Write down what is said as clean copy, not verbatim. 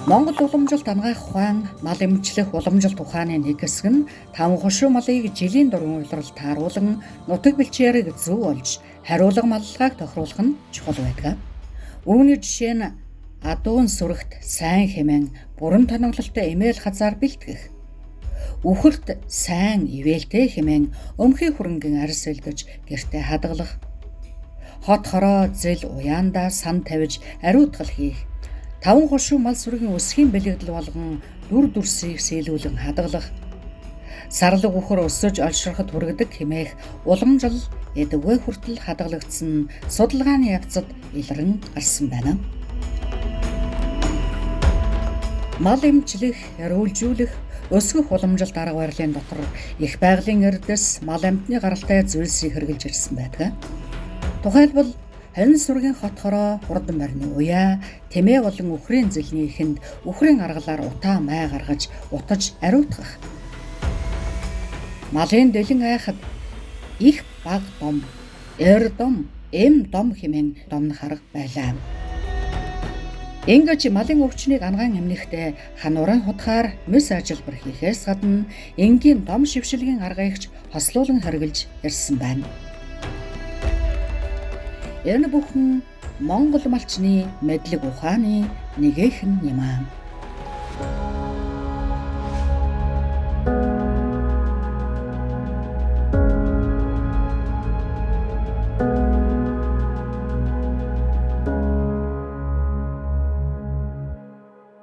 Монгол уламжилт ангаах ухаан, мал эмчлэх уламжилт ухааны нэг хэсэг нь таван хошуу малыг жилийн дурган уйлралд тааруулан нутаг бэлчээрийг зөв олж хариулга маллахыг тохируулах нь чухал байдаг. Үүний жишээ нь адуун сүрэгт сайн хэмээн бүрэн тоноглолтой эмээл хазаар бэлтгэх. Үхэрт сайн ивэлтэй хэмээн өмхий хөрөнгөн арьс элдэж гэртээ хадгалах. Хот хороо зэл уяандаа сан тавьж ариутгал хийх. Таван хошуу мал сүргийн өсгийн бэлэгдэл болгон дүр дүрсийг сэлүүлэн хадгалах. Сарлаг үхэр өсөж олшроход хүргэдэг хэмээх уламжил эдвэ хүртэл хадгалагдсан судалгааны явцад илрэн гарсан байна. Мал эмчлэх, эрүүлжүүлэх, өсгөх уламжилт арга барилын дотор их байгалийн эрдэс мал амьтны гаралтай зүйлсийг хэрэгжилж ирсэн байдаг. Тухайлбал харин сүргийн хот хороо, хурдан барины уяа, тэмээ болон үхрийн зэлний эхэнд үхрийн аргалаар утаа май гаргаж утаж ариутгах. Малын дэлэн айхад их баг дом, эр дом, эм дом хэмээн домнох арга байлаа. Ингэж малын өвчнийг ангаан эмнэхдээ ханурын хутгаар мэс ажилбар хийхээс гадна энгийн дом шившилгийн аргаагч хослуулан хэрглэж ирсэн байна. Энэ бүхэн Монгол малчны мэдлэг ухааны нэгэн юм аа.